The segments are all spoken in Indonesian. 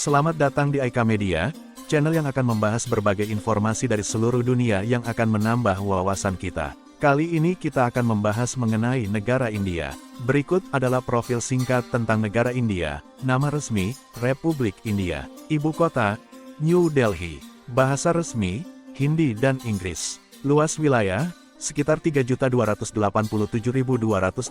Selamat datang di Aika Media, channel yang akan membahas berbagai informasi dari seluruh dunia yang akan menambah wawasan kita. Kali ini kita akan membahas mengenai negara India. Berikut adalah profil singkat tentang negara India. Nama resmi, Republik India. Ibu kota, New Delhi. Bahasa resmi, Hindi dan Inggris. Luas wilayah, sekitar 3.287.263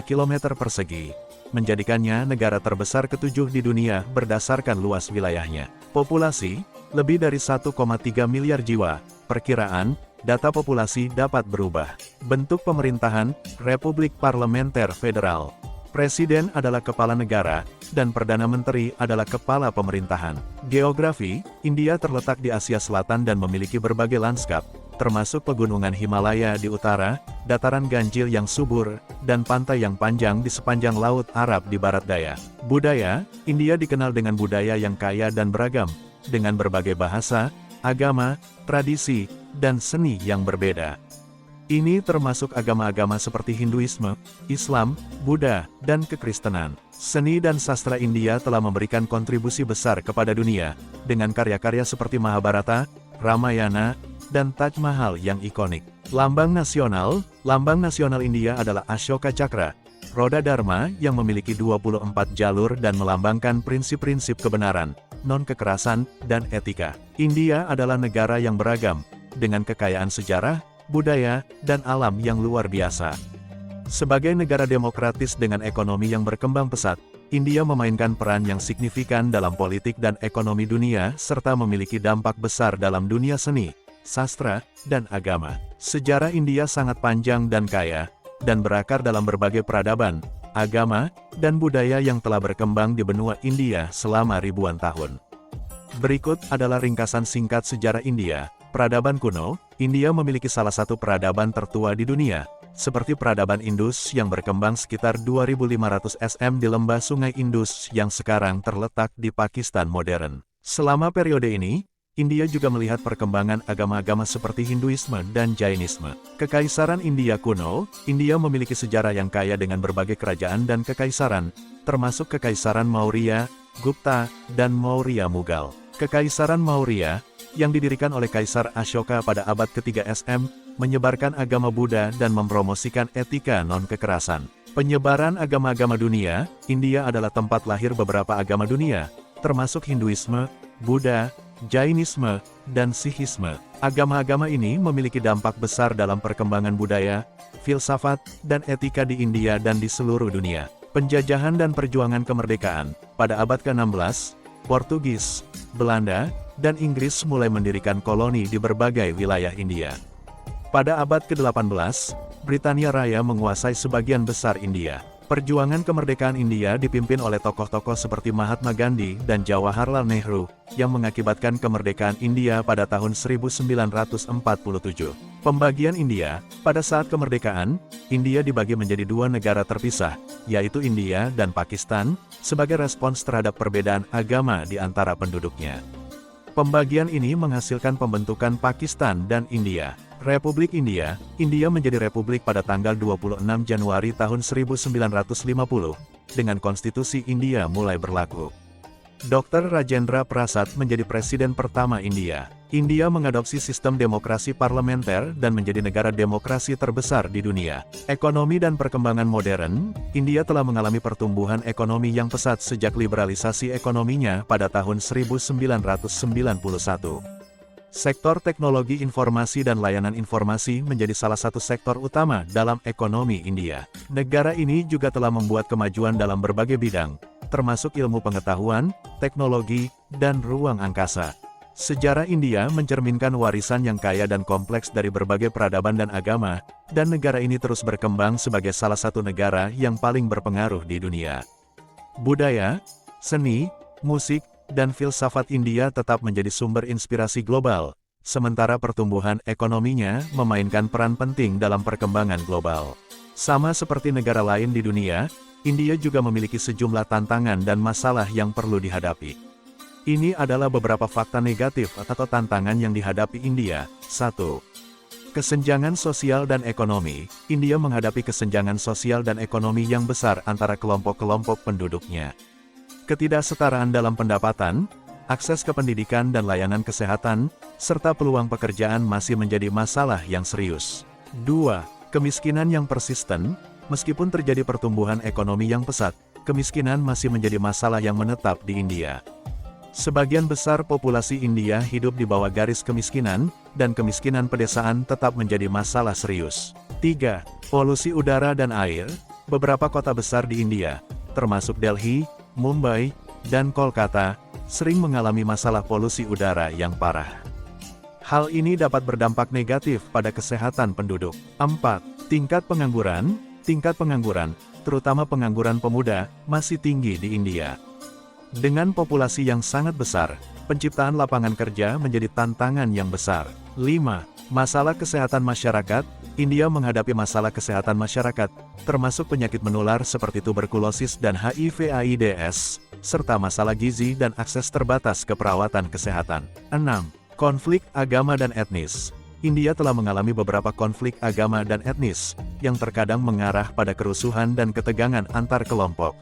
km persegi. Menjadikannya negara terbesar ketujuh di dunia berdasarkan luas wilayahnya. Populasi, lebih dari 1,3 miliar jiwa. Perkiraan, data populasi dapat berubah. Bentuk pemerintahan, Republik Parlementer Federal. Presiden adalah kepala negara, dan Perdana Menteri adalah kepala pemerintahan. Geografi, India terletak di Asia Selatan dan memiliki berbagai lanskap, termasuk pegunungan Himalaya di utara, dataran ganjil yang subur, dan pantai yang panjang di sepanjang Laut Arab di barat daya. Budaya, India dikenal dengan budaya yang kaya dan beragam, dengan berbagai bahasa, agama, tradisi, dan seni yang berbeda. Ini termasuk agama-agama seperti Hinduisme, Islam, Buddha, dan Kekristenan. Seni dan sastra India telah memberikan kontribusi besar kepada dunia, dengan karya-karya seperti Mahabharata, Ramayana, dan Taj Mahal yang ikonik. Lambang nasional India adalah Ashoka Chakra, roda Dharma yang memiliki 24 jalur dan melambangkan prinsip-prinsip kebenaran, non-kekerasan, dan etika. India adalah negara yang beragam, dengan kekayaan sejarah, budaya, dan alam yang luar biasa. Sebagai negara demokratis dengan ekonomi yang berkembang pesat, India memainkan peran yang signifikan dalam politik dan ekonomi dunia serta memiliki dampak besar dalam dunia seni, sastra, dan agama. Sejarah India sangat panjang dan kaya, dan berakar dalam berbagai peradaban, agama, dan budaya yang telah berkembang di benua India selama ribuan tahun. Berikut adalah ringkasan singkat sejarah India. Peradaban kuno, India memiliki salah satu peradaban tertua di dunia, seperti peradaban Indus yang berkembang sekitar 2500 SM di lembah sungai Indus yang sekarang terletak di Pakistan modern. Selama periode ini, India juga melihat perkembangan agama-agama seperti Hinduisme dan Jainisme. Kekaisaran India kuno, India memiliki sejarah yang kaya dengan berbagai kerajaan dan kekaisaran, termasuk Kekaisaran Maurya, Gupta, dan Maurya Mughal. Kekaisaran Maurya, yang didirikan oleh Kaisar Ashoka pada abad ketiga SM, menyebarkan agama Buddha dan mempromosikan etika non-kekerasan. Penyebaran agama-agama dunia, India adalah tempat lahir beberapa agama dunia, termasuk Hinduisme, Buddha, Jainisme, dan Sikhisme. Agama-agama ini memiliki dampak besar dalam perkembangan budaya, filsafat, dan etika di India dan di seluruh dunia. Penjajahan dan perjuangan kemerdekaan. Pada abad ke-16, Portugis, Belanda, dan Inggris mulai mendirikan koloni di berbagai wilayah India. Pada abad ke-18, Britania Raya menguasai sebagian besar India. Perjuangan kemerdekaan India dipimpin oleh tokoh-tokoh seperti Mahatma Gandhi dan Jawaharlal Nehru, yang mengakibatkan kemerdekaan India pada tahun 1947. Pembagian India, pada saat kemerdekaan, India dibagi menjadi dua negara terpisah, yaitu India dan Pakistan, sebagai respons terhadap perbedaan agama di antara penduduknya. Pembagian ini menghasilkan pembentukan Pakistan dan India. Republik India, India menjadi republik pada tanggal 26 Januari tahun 1950, dengan konstitusi India mulai berlaku. Dr. Rajendra Prasad menjadi presiden pertama India. India mengadopsi sistem demokrasi parlementer dan menjadi negara demokrasi terbesar di dunia. Ekonomi dan perkembangan modern, India telah mengalami pertumbuhan ekonomi yang pesat sejak liberalisasi ekonominya pada tahun 1991. Sektor teknologi informasi dan layanan informasi menjadi salah satu sektor utama dalam ekonomi India. Negara ini juga telah membuat kemajuan dalam berbagai bidang, termasuk ilmu pengetahuan, teknologi, dan ruang angkasa. Sejarah India mencerminkan warisan yang kaya dan kompleks dari berbagai peradaban dan agama, dan negara ini terus berkembang sebagai salah satu negara yang paling berpengaruh di dunia. Budaya, seni, musik, dan filsafat India tetap menjadi sumber inspirasi global, sementara pertumbuhan ekonominya memainkan peran penting dalam perkembangan global. Sama seperti negara lain di dunia, India juga memiliki sejumlah tantangan dan masalah yang perlu dihadapi. Ini adalah beberapa fakta negatif atau tantangan yang dihadapi India. 1. Kesenjangan sosial dan ekonomi. India menghadapi kesenjangan sosial dan ekonomi yang besar antara kelompok-kelompok penduduknya. ketidaksetaraan dalam pendapatan, akses ke pendidikan dan layanan kesehatan, serta peluang pekerjaan masih menjadi masalah yang serius. 2. Kemiskinan yang persisten. Meskipun terjadi pertumbuhan ekonomi yang pesat, kemiskinan masih menjadi masalah yang menetap di India. Sebagian besar populasi India hidup di bawah garis kemiskinan, dan kemiskinan pedesaan tetap menjadi masalah serius. 3. Polusi udara dan air. Beberapa kota besar di India, termasuk Delhi, Mumbai, dan Kolkata, sering mengalami masalah polusi udara yang parah. Hal ini dapat berdampak negatif pada kesehatan penduduk. 4. Tingkat pengangguran. Tingkat pengangguran, terutama pengangguran pemuda, masih tinggi di India. Dengan populasi yang sangat besar, penciptaan lapangan kerja menjadi tantangan yang besar. 5. Masalah kesehatan masyarakat. India menghadapi masalah kesehatan masyarakat, termasuk penyakit menular seperti tuberkulosis dan HIV/AIDS, serta masalah gizi dan akses terbatas ke perawatan kesehatan. 6. Konflik agama dan etnis. India telah mengalami beberapa konflik agama dan etnis, yang terkadang mengarah pada kerusuhan dan ketegangan antar kelompok.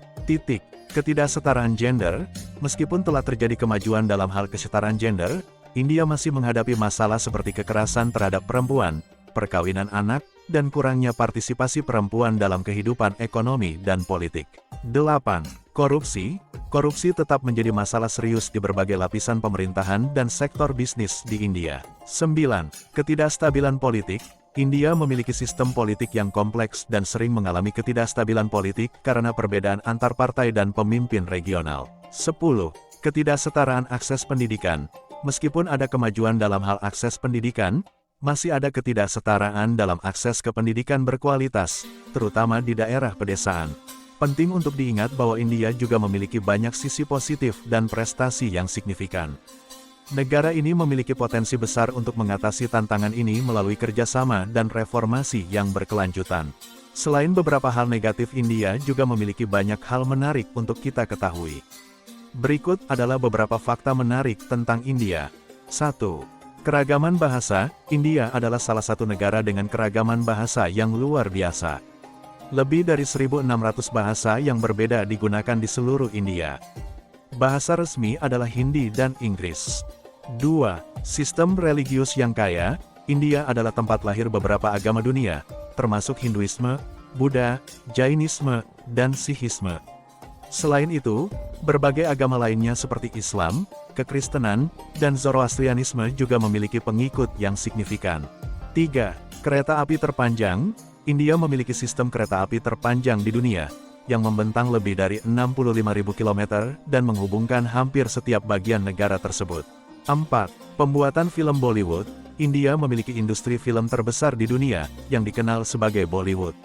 Ketidaksetaraan gender. Meskipun telah terjadi kemajuan dalam hal kesetaraan gender, India masih menghadapi masalah seperti kekerasan terhadap perempuan, perkawinan anak, dan kurangnya partisipasi perempuan dalam kehidupan ekonomi dan politik. 8. Korupsi. Korupsi tetap menjadi masalah serius di berbagai lapisan pemerintahan dan sektor bisnis di India. 9. Ketidakstabilan politik. India memiliki sistem politik yang kompleks dan sering mengalami ketidakstabilan politik karena perbedaan antar partai dan pemimpin regional. 10. Ketidaksetaraan akses pendidikan. Meskipun ada kemajuan dalam hal akses pendidikan, masih ada ketidaksetaraan dalam akses ke pendidikan berkualitas, terutama di daerah pedesaan. Penting untuk diingat bahwa India juga memiliki banyak sisi positif dan prestasi yang signifikan. Negara ini memiliki potensi besar untuk mengatasi tantangan ini melalui kerjasama dan reformasi yang berkelanjutan. Selain beberapa hal negatif, India juga memiliki banyak hal menarik untuk kita ketahui. Berikut adalah beberapa fakta menarik tentang India. 1. Keragaman bahasa. India adalah salah satu negara dengan keragaman bahasa yang luar biasa. Lebih dari 1.600 bahasa yang berbeda digunakan di seluruh India. Bahasa resmi adalah Hindi dan Inggris. 2. Sistem religius yang kaya. India adalah tempat lahir beberapa agama dunia, termasuk Hinduisme, Buddha, Jainisme, dan Sikhisme. Selain itu, berbagai agama lainnya seperti Islam, Kekristenan, dan Zoroastrianisme juga memiliki pengikut yang signifikan. 3. Kereta api terpanjang. India memiliki sistem kereta api terpanjang di dunia, yang membentang lebih dari 65.000 km dan menghubungkan hampir setiap bagian negara tersebut. 4. Pembuatan film Bollywood. India memiliki industri film terbesar di dunia, yang dikenal sebagai Bollywood.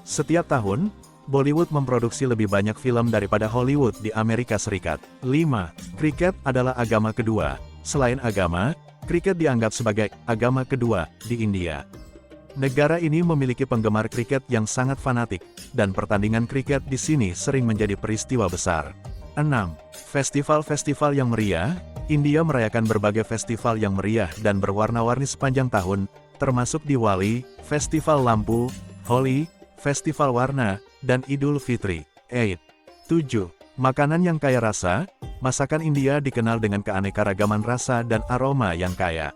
Setiap tahun, Bollywood memproduksi lebih banyak film daripada Hollywood di Amerika Serikat. 5. Kriket adalah agama kedua. Selain agama, kriket dianggap sebagai agama kedua di India. Negara ini memiliki penggemar kriket yang sangat fanatik, dan pertandingan kriket di sini sering menjadi peristiwa besar. 6. Festival-festival yang meriah. India merayakan berbagai festival yang meriah dan berwarna-warni sepanjang tahun, termasuk Diwali, Festival Lampu, Holi, Festival Warna, dan Idul Fitri. 8. 7. Makanan yang kaya rasa. Masakan India dikenal dengan keanekaragaman rasa dan aroma yang kaya.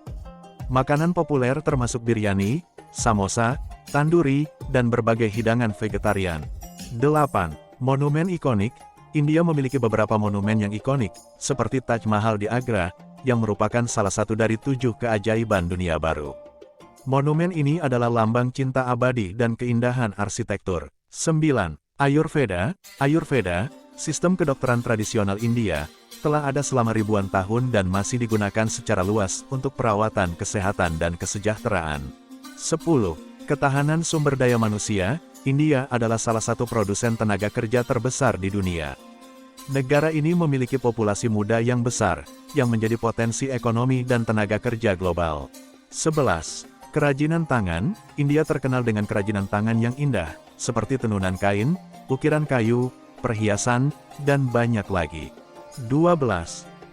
Makanan populer termasuk biryani, samosa, tanduri, dan berbagai hidangan vegetarian. 8. Monumen ikonik. India memiliki beberapa monumen yang ikonik, seperti Taj Mahal di Agra, yang merupakan salah satu dari 7 keajaiban dunia baru. Monumen ini adalah lambang cinta abadi dan keindahan arsitektur. 9. Ayurveda. Ayurveda, sistem kedokteran tradisional India, telah ada selama ribuan tahun dan masih digunakan secara luas untuk perawatan kesehatan dan kesejahteraan. 10. Ketahanan sumber daya manusia. India adalah salah satu produsen tenaga kerja terbesar di dunia. Negara ini memiliki populasi muda yang besar, yang menjadi potensi ekonomi dan tenaga kerja global. 11. Kerajinan tangan. India terkenal dengan kerajinan tangan yang indah, seperti tenunan kain, ukiran kayu, perhiasan, dan banyak lagi. 12.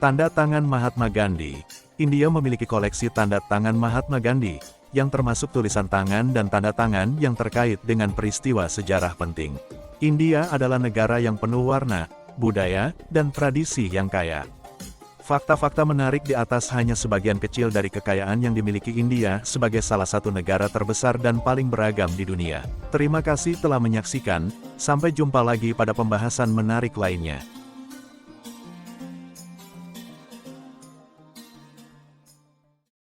Tanda tangan Mahatma Gandhi. India memiliki koleksi tanda tangan Mahatma Gandhi, yang termasuk tulisan tangan dan tanda tangan yang terkait dengan peristiwa sejarah penting. India adalah negara yang penuh warna, budaya, dan tradisi yang kaya. Fakta-fakta menarik di atas hanya sebagian kecil dari kekayaan yang dimiliki India sebagai salah satu negara terbesar dan paling beragam di dunia. Terima kasih telah menyaksikan, sampai jumpa lagi pada pembahasan menarik lainnya.